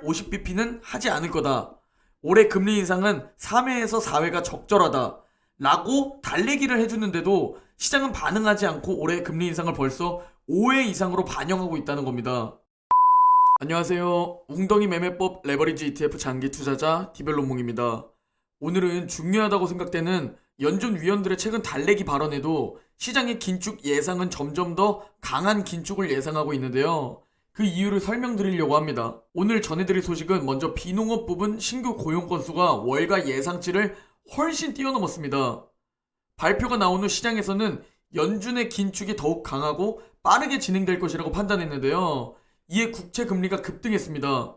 50bp는 하지 않을 거다. 올해 금리 인상은 3회에서 4회가 적절하다. 라고 달래기를 해주는데도 시장은 반응하지 않고 올해 금리 인상을 벌써 5회 이상으로 반영하고 있다는 겁니다. 안녕하세요. 웅덩이 매매법 레버리지 ETF 장기 투자자 디벨론몽입니다. 오늘은 중요하다고 생각되는 연준 위원들의 최근 달래기 발언에도 시장의 긴축 예상은 점점 더 강한 긴축을 예상하고 있는데요. 그 이유를 설명드리려고 합니다. 오늘 전해드릴 소식은 먼저 비농업 부분 신규 고용 건수가 월가 예상치를 훨씬 뛰어넘었습니다. 발표가 나온 후 시장에서는 연준의 긴축이 더욱 강하고 빠르게 진행될 것이라고 판단했는데요. 이에 국채 금리가 급등했습니다.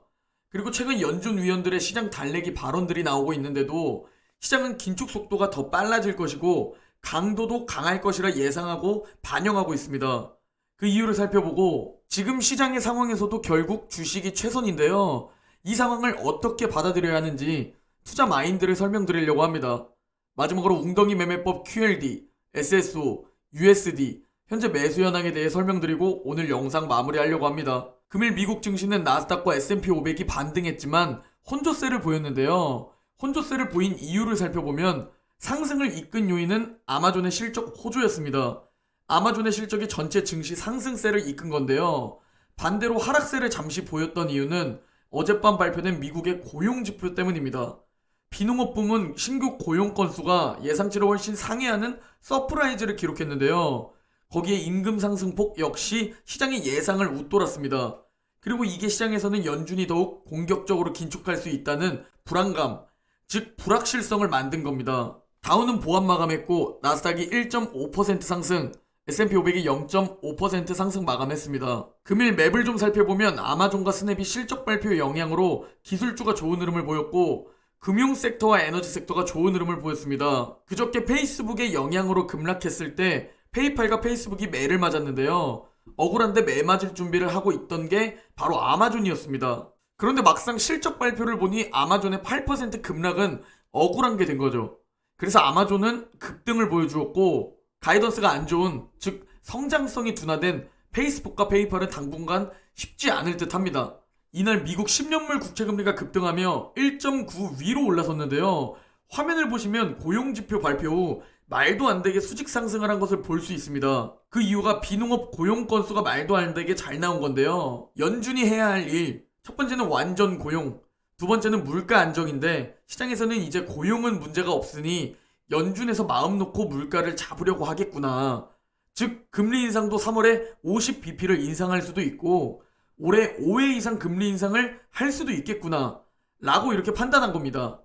그리고 최근 연준 위원들의 시장 달래기 발언들이 나오고 있는데도 시장은 긴축 속도가 더 빨라질 것이고 강도도 강할 것이라 예상하고 반영하고 있습니다. 그 이유를 살펴보고 지금 시장의 상황에서도 결국 주식이 최선인데요. 이 상황을 어떻게 받아들여야 하는지 투자 마인드를 설명드리려고 합니다. 마지막으로 웅덩이 매매법 QLD, SSO, USD 현재 매수 현황에 대해 설명드리고 오늘 영상 마무리하려고 합니다. 금일 미국 증시는 나스닥과 S&P 500이 반등했지만 혼조세를 보였는데요. 혼조세를 보인 이유를 살펴보면 상승을 이끈 요인은 아마존의 실적 호조였습니다. 아마존의 실적이 전체 증시 상승세를 이끈 건데요. 반대로 하락세를 잠시 보였던 이유는 어젯밤 발표된 미국의 고용지표 때문입니다. 비농업 부문 신규 고용 건수가 예상치를 훨씬 상회하는 서프라이즈를 기록했는데요. 거기에 임금 상승폭 역시 시장의 예상을 웃돌았습니다. 그리고 이게 시장에서는 연준이 더욱 공격적으로 긴축할 수 있다는 불안감, 즉 불확실성을 만든 겁니다. 다우는 보합 마감했고 나스닥이 1.5% 상승, S&P 500이 0.5% 상승 마감했습니다. 금일 맵을 좀 살펴보면 아마존과 스냅이 실적 발표 영향으로 기술주가 좋은 흐름을 보였고 금융 섹터와 에너지 섹터가 좋은 흐름을 보였습니다. 그저께 페이스북의 영향으로 급락했을 때 페이팔과 페이스북이 매를 맞았는데요. 억울한데 매 맞을 준비를 하고 있던 게 바로 아마존이었습니다. 그런데 막상 실적 발표를 보니 아마존의 8% 급락은 억울한 게 된 거죠. 그래서 아마존은 급등을 보여주었고 가이던스가 안 좋은, 즉 성장성이 둔화된 페이스북과 페이팔은 당분간 쉽지 않을 듯 합니다. 이날 미국 10년물 국채금리가 급등하며 1.9 위로 올라섰는데요. 화면을 보시면 고용지표 발표 후 말도 안 되게 수직 상승을 한 것을 볼 수 있습니다. 그 이유가 비농업 고용 건수가 말도 안 되게 잘 나온 건데요. 연준이 해야 할 일, 첫 번째는 완전 고용, 두 번째는 물가 안정인데 시장에서는 이제 고용은 문제가 없으니 연준에서 마음 놓고 물가를 잡으려고 하겠구나. 즉 금리 인상도 3월에 50bp를 인상할 수도 있고 올해 5회 이상 금리 인상을 할 수도 있겠구나 라고 이렇게 판단한 겁니다.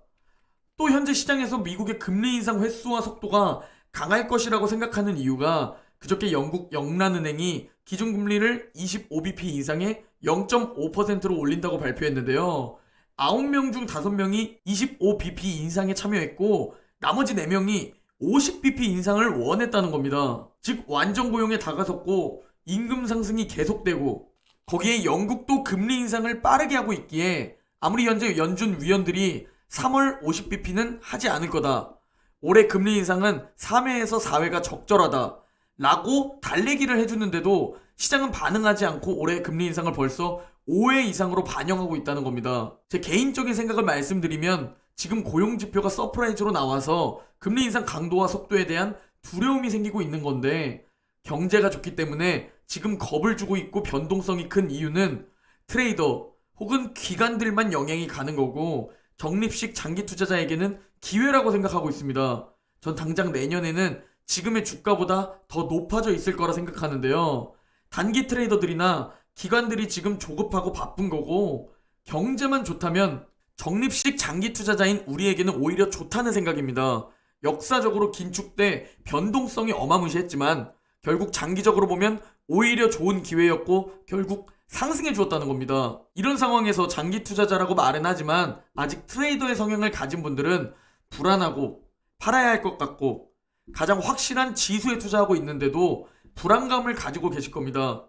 또 현재 시장에서 미국의 금리 인상 횟수와 속도가 강할 것이라고 생각하는 이유가 그저께 영국 영란은행이 기준금리를 25bp 이상의 0.5%로 올린다고 발표했는데요. 9명 중 5명이 25bp 인상에 참여했고 나머지 4명이 50bp 인상을 원했다는 겁니다. 즉 완전 고용에 다가섰고 임금 상승이 계속되고 거기에 영국도 금리 인상을 빠르게 하고 있기에 아무리 현재 연준 위원들이 3월 50bp는 하지 않을 거다. 올해 금리 인상은 3회에서 4회가 적절하다. 라고 달래기를 해주는데도 시장은 반응하지 않고 올해 금리 인상을 벌써 5회 이상으로 반영하고 있다는 겁니다. 제 개인적인 생각을 말씀드리면 지금 고용지표가 서프라이즈로 나와서 금리 인상 강도와 속도에 대한 두려움이 생기고 있는 건데 경제가 좋기 때문에 지금 겁을 주고 있고 변동성이 큰 이유는 트레이더 혹은 기관들만 영향이 가는 거고 적립식 장기 투자자에게는 기회라고 생각하고 있습니다. 전 당장 내년에는 지금의 주가보다 더 높아져 있을 거라 생각하는데요. 단기 트레이더들이나 기관들이 지금 조급하고 바쁜 거고 경제만 좋다면 적립식 장기 투자자인 우리에게는 오히려 좋다는 생각입니다. 역사적으로 긴축 때 변동성이 어마무시했지만 결국 장기적으로 보면 오히려 좋은 기회였고 결국 상승해 주었다는 겁니다. 이런 상황에서 장기 투자자라고 말은 하지만 아직 트레이더의 성향을 가진 분들은 불안하고 팔아야 할 것 같고 가장 확실한 지수에 투자하고 있는데도 불안감을 가지고 계실 겁니다.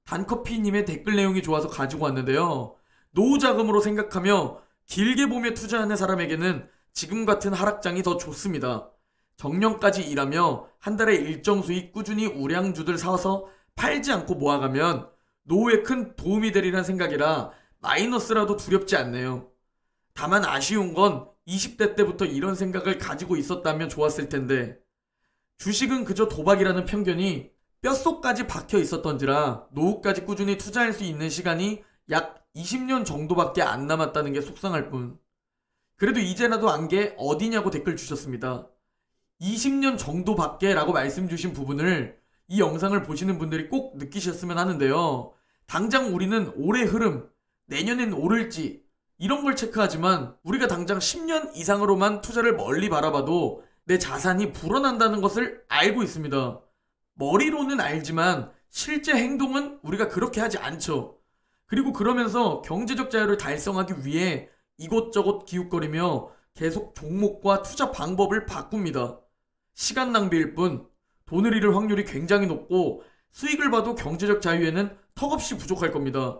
단커피님의 댓글 내용이 좋아서 가지고 왔는데요. 노후 자금으로 생각하며 길게 보며 투자하는 사람에게는 지금 같은 하락장이 더 좋습니다. 정년까지 일하며 한 달에 일정 수익 꾸준히 우량주들 사서 팔지 않고 모아가면 노후에 큰 도움이 되리란 생각이라 마이너스라도 두렵지 않네요. 다만 아쉬운 건 20대 때부터 이런 생각을 가지고 있었다면 좋았을 텐데 주식은 그저 도박이라는 편견이 뼛속까지 박혀 있었던지라 노후까지 꾸준히 투자할 수 있는 시간이 약 20년 정도밖에 안 남았다는 게 속상할 뿐. 그래도 이제라도 안 게 어디냐고 댓글 주셨습니다. 20년 정도밖에 라고 말씀 주신 부분을 이 영상을 보시는 분들이 꼭 느끼셨으면 하는데요. 당장 우리는 올해 흐름, 내년엔 오를지 이런 걸 체크하지만 우리가 당장 10년 이상으로만 투자를 멀리 바라봐도 내 자산이 불어난다는 것을 알고 있습니다. 머리로는 알지만 실제 행동은 우리가 그렇게 하지 않죠. 그리고 그러면서 경제적 자유를 달성하기 위해 이곳저곳 기웃거리며 계속 종목과 투자 방법을 바꿉니다. 시간 낭비일 뿐 돈을 잃을 확률이 굉장히 높고 수익을 봐도 경제적 자유에는 턱없이 부족할 겁니다.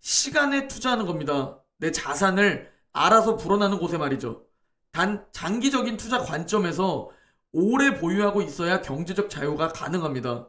시간에 투자하는 겁니다. 내 자산을 알아서 불어나는 곳에 말이죠. 단 장기적인 투자 관점에서 오래 보유하고 있어야 경제적 자유가 가능합니다.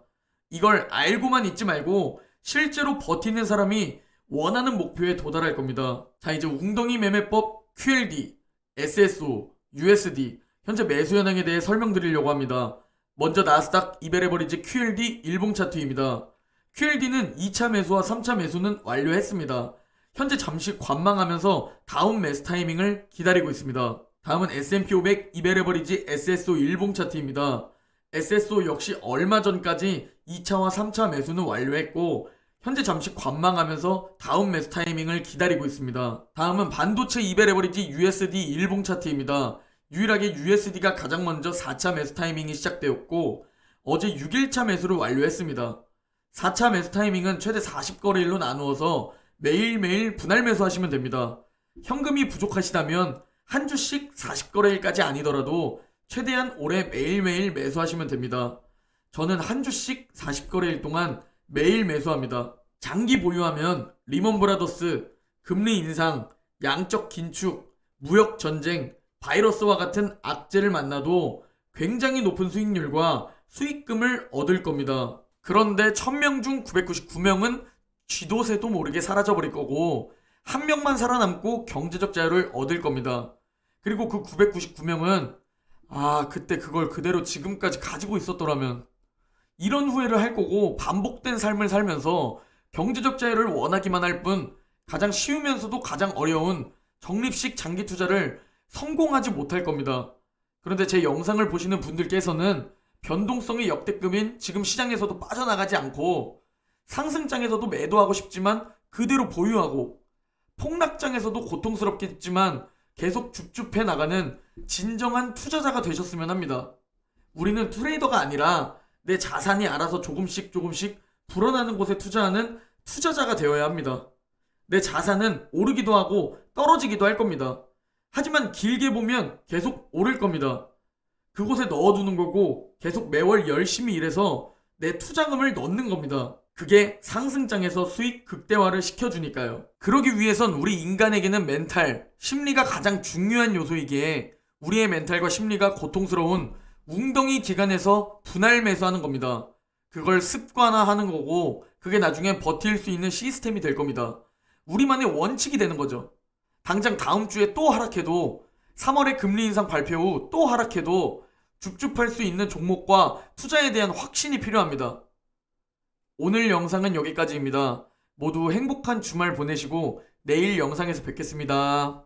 이걸 알고만 있지 말고 실제로 버티는 사람이 원하는 목표에 도달할 겁니다. 자, 이제 웅덩이 매매법 QLD, SSO, USD 현재 매수 현황에 대해 설명드리려고 합니다. 먼저 나스닥 이베레버리지 QLD 일봉 차트입니다. QLD는 2차 매수와 3차 매수는 완료했습니다. 현재 잠시 관망하면서 다음 매수 타이밍을 기다리고 있습니다. 다음은 S&P 500 이베레버리지 SSO 일봉 차트입니다. SSO 역시 얼마 전까지 2차와 3차 매수는 완료했고 현재 잠시 관망하면서 다음 매수 타이밍을 기다리고 있습니다. 다음은 반도체 이베레버리지 USD 일봉 차트입니다. 유일하게 USD가 가장 먼저 4차 매수 타이밍이 시작되었고 어제 6일차 매수를 완료했습니다. 4차 매수 타이밍은 최대 40거래일로 나누어서 매일매일 분할 매수하시면 됩니다. 현금이 부족하시다면 한 주씩 40거래일까지 아니더라도 최대한 올해 매일매일 매수하시면 됩니다. 저는 한 주씩 40거래일 동안 매일 매수합니다. 장기 보유하면 리먼 브라더스, 금리 인상, 양적 긴축, 무역 전쟁, 바이러스와 같은 악재를 만나도 굉장히 높은 수익률과 수익금을 얻을 겁니다. 그런데 1000명 중 999명은 쥐도 새도 모르게 사라져버릴 거고 한 명만 살아남고 경제적 자유를 얻을 겁니다. 그리고 그 999명은 그때 그걸 그대로 지금까지 가지고 있었더라면 이런 후회를 할 거고 반복된 삶을 살면서 경제적 자유를 원하기만 할 뿐 가장 쉬우면서도 가장 어려운 적립식 장기 투자를 성공하지 못할 겁니다. 그런데 제 영상을 보시는 분들께서는 변동성이 역대급인 지금 시장에서도 빠져나가지 않고 상승장에서도 매도하고 싶지만 그대로 보유하고 폭락장에서도 고통스럽겠지만 계속 줍줍해 나가는 진정한 투자자가 되셨으면 합니다. 우리는 트레이더가 아니라 내 자산이 알아서 조금씩 불어나는 곳에 투자하는 투자자가 되어야 합니다. 내 자산은 오르기도 하고 떨어지기도 할 겁니다. 하지만 길게 보면 계속 오를 겁니다. 그곳에 넣어두는 거고 계속 매월 열심히 일해서 내 투자금을 넣는 겁니다. 그게 상승장에서 수익 극대화를 시켜주니까요. 그러기 위해선 우리 인간에게는 멘탈, 심리가 가장 중요한 요소이기에 우리의 멘탈과 심리가 고통스러운 웅덩이 기간에서 분할 매수하는 겁니다. 그걸 습관화하는 거고 그게 나중에 버틸 수 있는 시스템이 될 겁니다. 우리만의 원칙이 되는 거죠. 당장 다음 주에 또 하락해도 3월에 금리 인상 발표 후 또 하락해도 줍줍할 수 있는 종목과 투자에 대한 확신이 필요합니다. 오늘 영상은 여기까지입니다. 모두 행복한 주말 보내시고 내일 영상에서 뵙겠습니다.